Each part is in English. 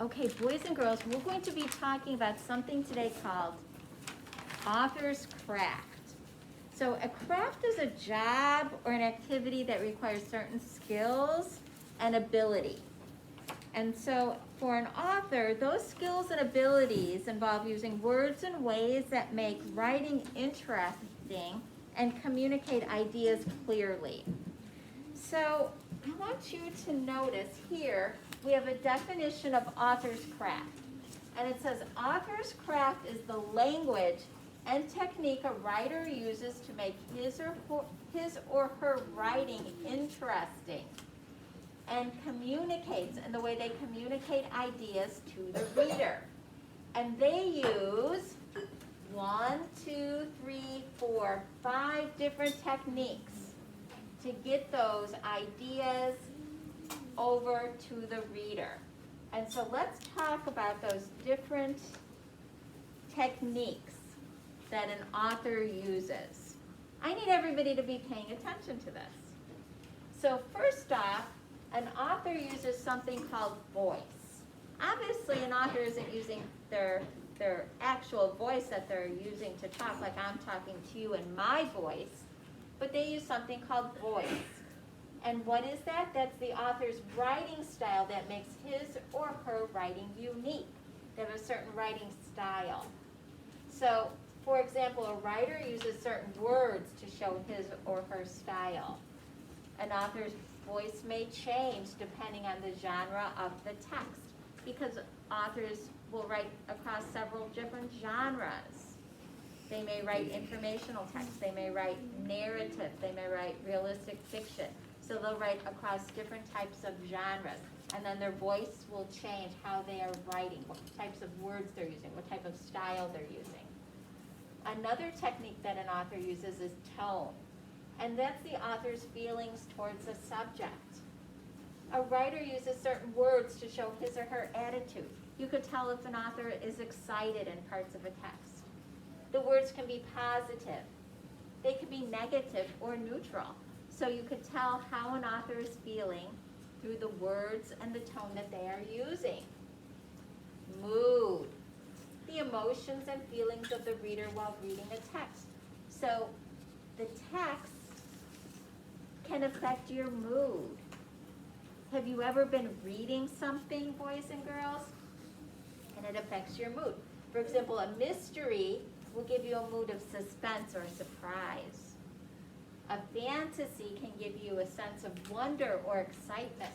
Okay, boys and girls, we're going to be talking about something today called author's craft. So a craft is a job or an activity that requires certain skills and ability. And so for an author, those skills and abilities involve using words in ways that make writing interesting and communicate ideas clearly. So I want you to notice here, we have a definition of author's craft. And it says, author's craft is the language and technique a writer uses to make his or her writing interesting and communicates in the way they communicate ideas to the reader. And they use 5 different techniques to get those ideas over to the reader. And so let's talk about those different techniques that an author uses. I need everybody to be paying attention to this. So first off, an author uses something called voice. Obviously, an author isn't using their actual voice that they're using to talk, like I'm talking to you in my voice, but they use something called voice. And what is that? That's the author's writing style that makes his or her writing unique. They have a certain writing style. So, for example, a writer uses certain words to show his or her style. An author's voice may change depending on the genre of the text, because authors will write across several different genres. They may write informational text, they may write narrative, they may write realistic fiction. So they'll write across different types of genres, and then their voice will change how they are writing, what types of words they're using, what type of style they're using. Another technique that an author uses is tone, and that's the author's feelings towards a subject. A writer uses certain words to show his or her attitude. You could tell if an author is excited in parts of a text. The words can be positive. They could be negative or neutral. So you could tell how an author is feeling through the words and the tone that they are using. Mood. The emotions and feelings of the reader while reading a text. So the text can affect your mood. Have you ever been reading something, boys and girls, and it affects your mood? For example, a mystery will give you a mood of suspense or surprise. A fantasy can give you a sense of wonder or excitement.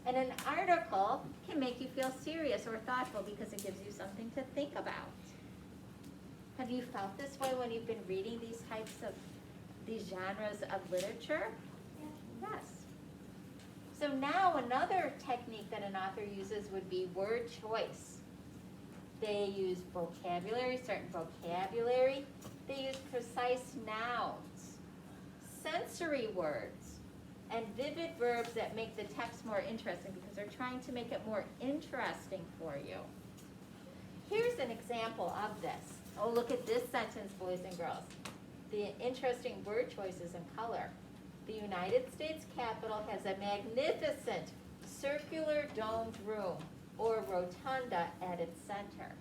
And an article can make you feel serious or thoughtful because it gives you something to think about. Have you felt this way when you've been reading these genres of literature? Yes. So now another technique that an author uses would be word choice. They use vocabulary, certain vocabulary. They use precise nouns, sensory words, and vivid verbs that make the text more interesting because they're trying to make it more interesting for you. Here's an example of this. Oh, look at this sentence, boys and girls. The interesting word choices and color. The United States Capitol has a magnificent circular domed room or rotunda at its center.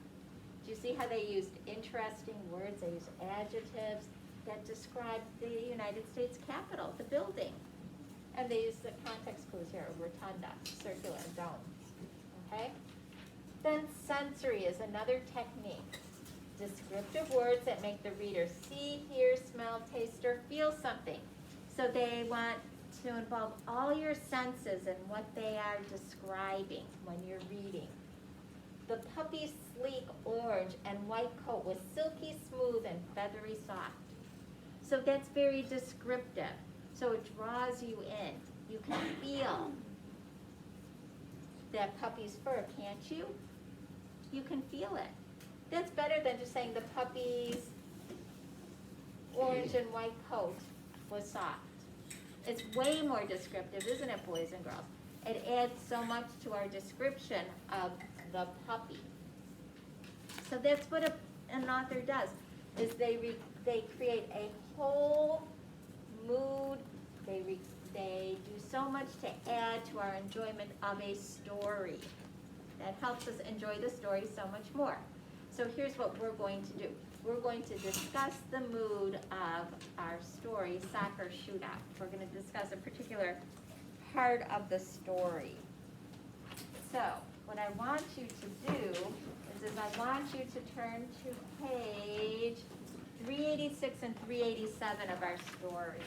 Do you see how they used interesting words? They used adjectives that describe the United States Capitol, the building. And they use the context clues here, rotunda, circular, dome. Okay? Then sensory is another technique. Descriptive words that make the reader see, hear, smell, taste, or feel something. So they want to involve all your senses in what they are describing when you're reading. The puppy's sleek orange and white coat was silky smooth and feathery soft. So that's very descriptive. So it draws you in. You can feel that puppy's fur, can't you? You can feel it. That's better than just saying the puppy's orange and white coat was soft. It's way more descriptive, isn't it, boys and girls? It adds so much to our description of the puppy. So that's what an author does, is they create a whole mood. They do so much to add to our enjoyment of a story. That helps us enjoy the story so much more. So here's what we're going to do. We're going to discuss the mood of our story, Soccer Shootout. We're going to discuss a particular part of the story. So what I want you to do is I want you to turn to page 386 and 387 of our story.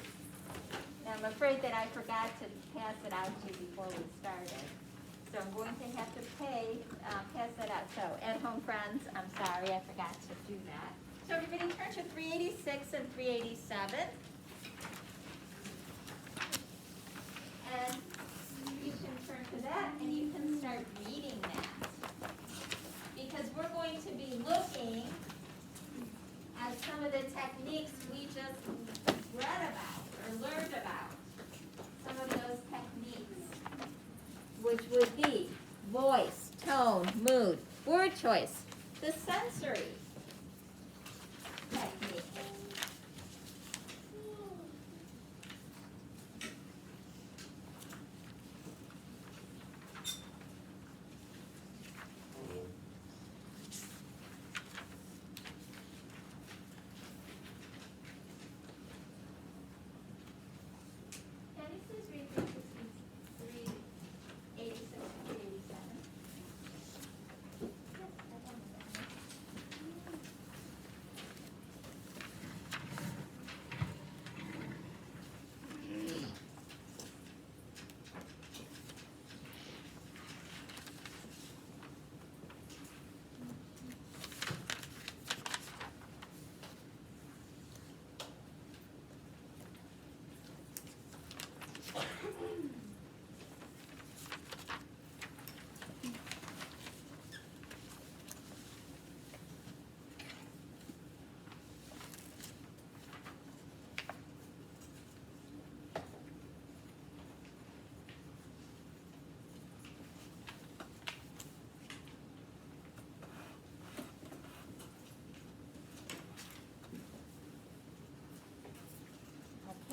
Now I'm afraid that I forgot to pass it out to you before we started. So I'm going to have to pass that out. So at home friends, I'm sorry I forgot to do that. So everybody turn to 386 and 387. And you can turn to that and you can start reading that. Because we're going to be looking at some of the techniques we just read about or learned about. Some of those techniques, which would be voice, tone, mood, word choice, the sensory technique. Can you please read 386 and 387?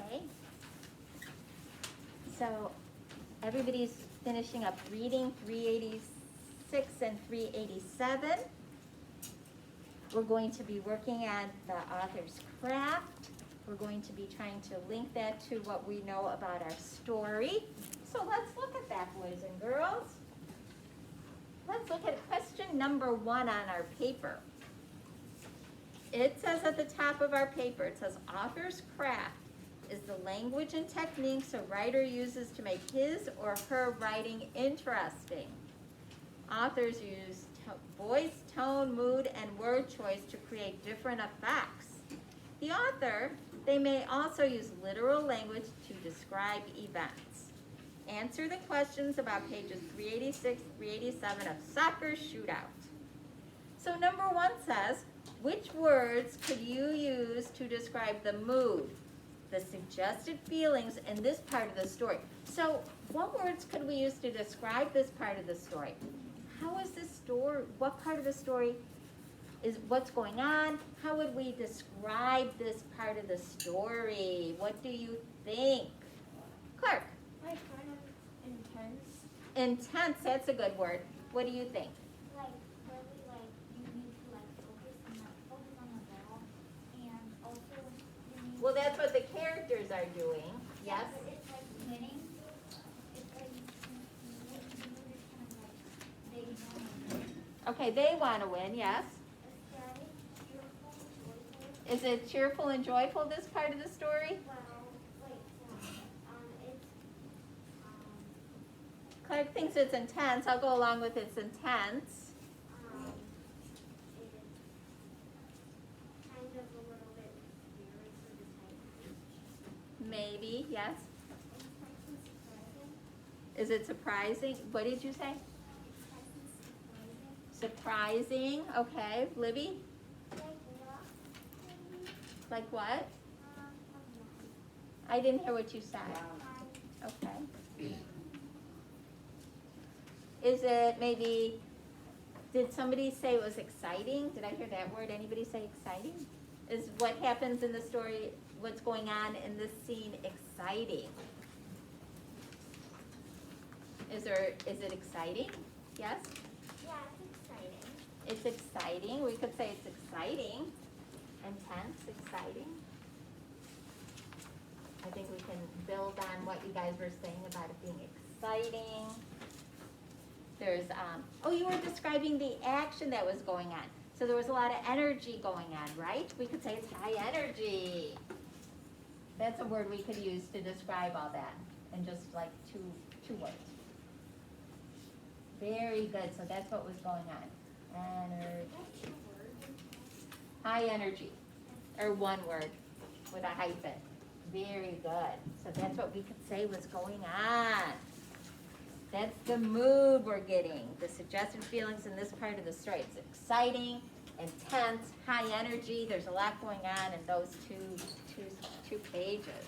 Okay. So everybody's finishing up reading 386 and 387. We're going to be working on the author's craft. We're going to be trying to link that to what we know about our story. So let's look at that, boys and girls. Let's look at question number 1 on our paper. It says at the top of our paper, it says, author's craft is the language and techniques a writer uses to make his or her writing interesting. Authors use voice, tone, mood, and word choice to create different effects. The author, they may also use literal language to describe events. Answer the questions about pages 386, 387 of Soccer Shootout. So number 1 says, which words could you use to describe the mood, the suggested feelings in this part of the story? So what words could we use to describe this part of the story? How is this story, what part of the story is what's going on? How would we describe this part of the story? What do you think? Clark? Like kind of intense. Intense, that's a good word. What do you think? Like really like you need to like focus on the ball, and also you need. Well, that's what the characters are doing. Yes? But it's like winning. It's like you just kind of like they want. Okay, they want to win, yes? Ecstatic, cheerful, joyful. Is it cheerful and joyful, this part of the story? Well, wait, it's Clark thinks it's intense. I'll go along with it's intense. it's kind of a little bit scary for the type. Maybe, yes? It's kind of surprising. Is it surprising? What did you say? It's kind of surprising. Surprising, okay. Libby? Like what? Maybe. Like what? Like I didn't hear what you said. what? Okay. Is it maybe, did somebody say it was exciting? Did I hear that word? Anybody say exciting? Is what happens in the story, what's going on in this scene exciting? Is it exciting? Yes? Yeah, it's exciting. It's exciting. We could say it's exciting. Intense, exciting. I think we can build on what you guys were saying about it being exciting. There's, oh, you were describing the action that was going on. So there was a lot of energy going on, right? We could say it's high energy. That's a word we could use to describe all that in just like two words. Very good. So that's what was going on. What's your word? High energy, or one word with a hyphen. Very good. So that's what we could say was going on. That's the mood we're getting. The suggested feelings in this part of the story. It's exciting, intense, high energy. There's a lot going on in those two pages.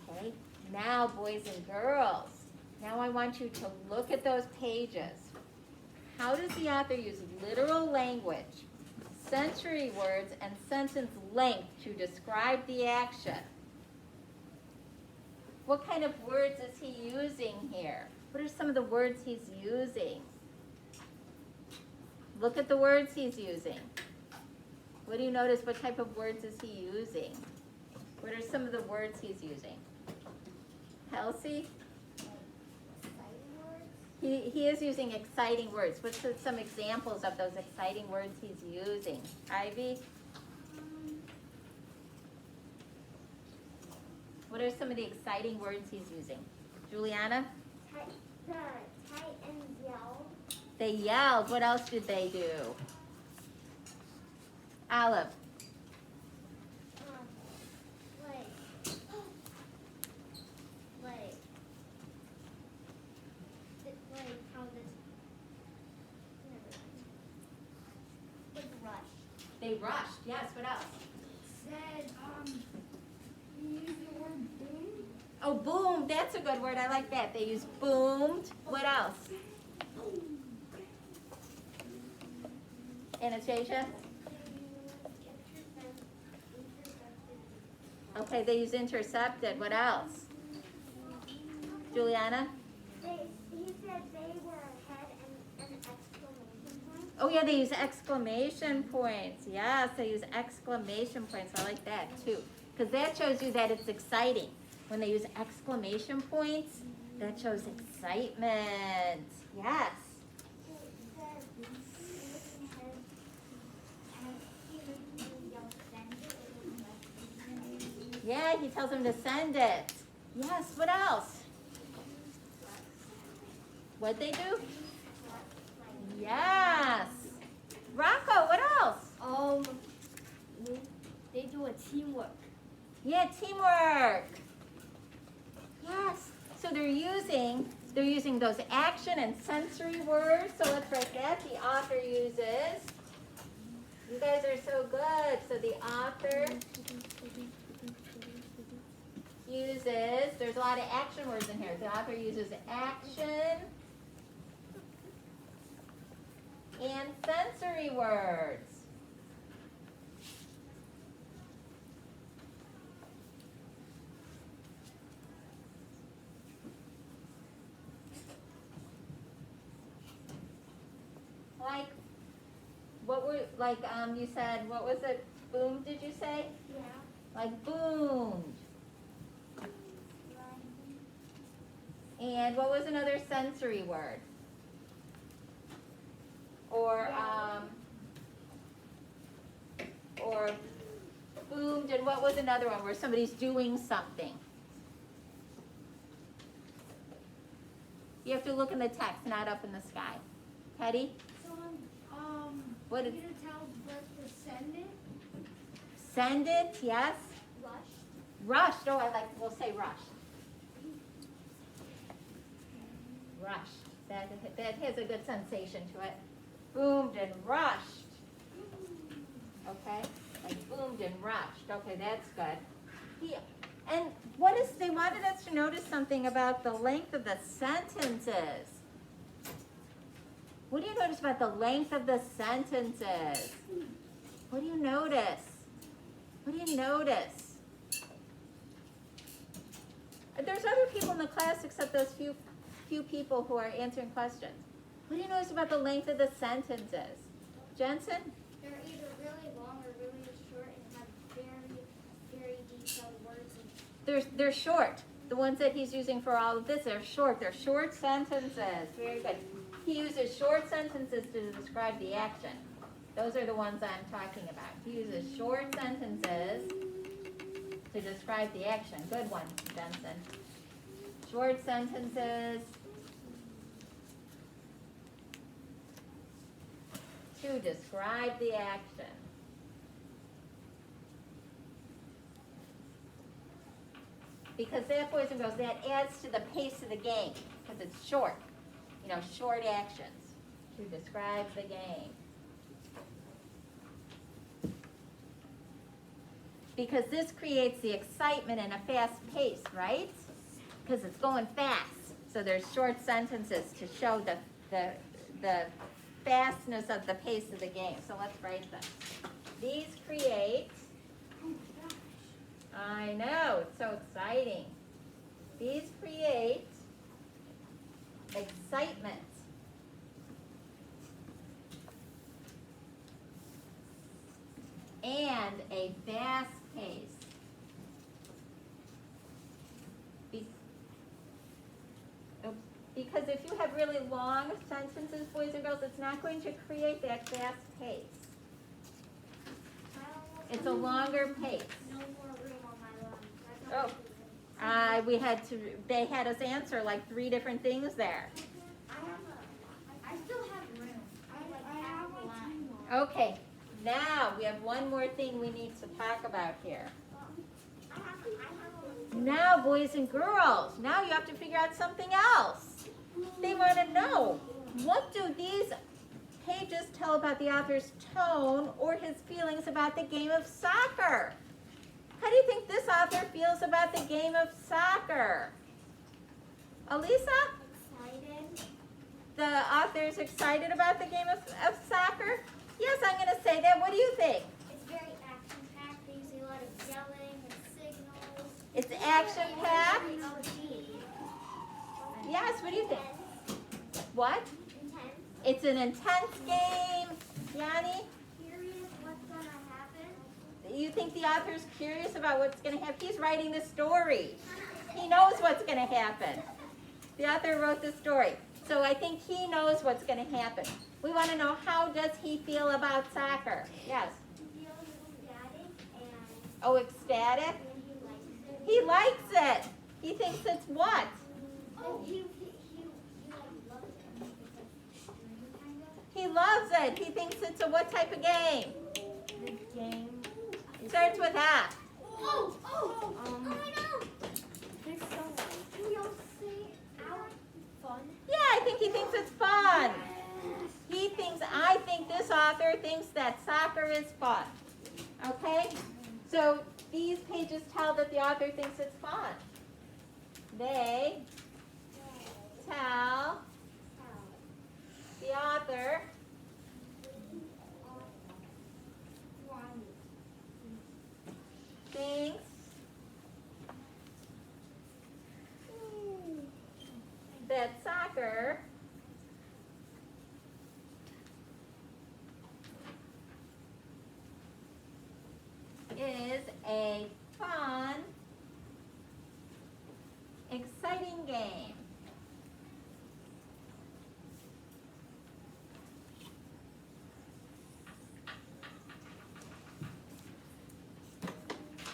Okay, now boys and girls, now I want you to look at those pages. How does the author use literal language, sensory words, and sentence length to describe the action? What kind of words is he using here? What are some of the words he's using? Look at the words he's using. What do you notice? What type of words is he using? What are some of the words he's using? Kelsey? Exciting words? He is using exciting words. What's some examples of those exciting words he's using? Ivy? What are some of the exciting words he's using? Juliana? The Titans yelled. They yelled. What else did they do? Olive? Like how this. Like rush. They rushed. Yes, what else? Said you used the word boom. Oh, boom. That's a good word. I like that. They use boomed. What else? Anastasia? Okay, they use intercepted. What else? Juliana? He said they were ahead and an exclamation point. Oh yeah, they use exclamation points. Yes, they use exclamation points. I like that too. Because that shows you that it's exciting. When they use exclamation points, that shows excitement. Yes. Yeah, he tells them to send it. Yes, what else? What'd they do? Yes. Rocco, what else? They do a teamwork. Yeah, teamwork. Yes. So they're using those action and sensory words. So let's write that. The author uses. You guys are so good. So the author uses, there's a lot of action words in here. The author uses action and sensory words. Like, you said, what was it? Boom, did you say? Yeah. Like boomed. And what was another sensory word? Or boomed, and what was another one where somebody's doing something? You have to look in the text, not up in the sky. Teddy? What is, you tell Bert to send it? send it, yes? Rushed. Rushed, oh, we'll say rushed. Rushed, that has a good sensation to it. Boomed and rushed. Okay, like boomed and rushed. Okay, that's good. Yeah. And they wanted us to notice something about the length of the sentences. What do you notice about the length of the sentences? What do you notice? What do you notice? There's other people in the class except those few people who are answering questions. What do you notice about the length of the sentences? Jensen? They're either really long or really short and have very, very detailed words. They're short. The ones that he's using for all of this are short. They're short sentences. Very good. He uses short sentences to describe the action. Those are the ones I'm talking about. He uses short sentences to describe the action. Good one, Jensen. Short sentences to describe the action. Because that, boys and girls, that adds to the pace of the game. Because it's short. You know, short actions to describe the game. Because this creates the excitement and a fast pace, right? Because it's going fast. So there's short sentences to show the fastness of the pace of the game. So let's write them. These create, I know, it's so exciting. These create excitement. And a fast pace. Because if you have really long sentences, boys and girls, it's not going to create that fast pace. It's a longer pace. No more room on my lungs. They had us answer like 3 different things there. I still have room. I have a line. Okay, now we have one more thing we need to talk about here. Now, boys and girls, now you have to figure out something else. They want to know, what do these pages tell about the author's tone or his feelings about the game of soccer? How do you think this author feels about the game of soccer? Elisa? Excited. The author is excited about the game of soccer? Yes, I'm going to say that. What do you think? It's very action-packed. They use a lot of yelling and signals. It's action-packed? Intense. Yes, what do you think? What? Intense. It's an intense game. Yanni? Curious what's going to happen. You think the author's curious about what's going to happen? He's writing the story. He knows what's going to happen. The author wrote the story. So I think he knows what's going to happen. We want to know, how does he feel about soccer? Yes? He feels ecstatic and Oh, ecstatic? he likes it. He likes it. He thinks it's what? Oh, he loves it. It's like string kind of. He loves it. He thinks it's a what type of game? The game. It starts with F. Oh, I know. There's so can we all say out fun? Yeah, I think he thinks it's fun. I think this author thinks that soccer is fun. Okay? So these pages tell that the author thinks it's fun. They tell the author thinks that soccer is a fun, exciting game.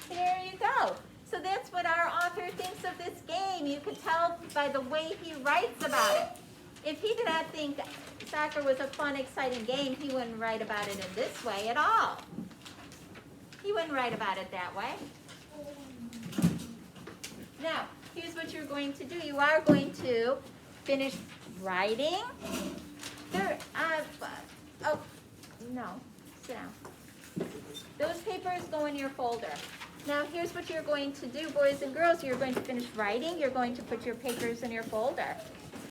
There you go. So that's what our author thinks of this game. You could tell by the way he writes about it. If he did not think soccer was a fun, exciting game, he wouldn't write about it in this way at all. He wouldn't write about it that way. Now, here's what you're going to do. You are going to finish writing. Oh, no, sit down. Those papers go in your folder. Now, here's what you're going to do, boys and girls. You're going to finish writing. You're going to put your papers in your folder.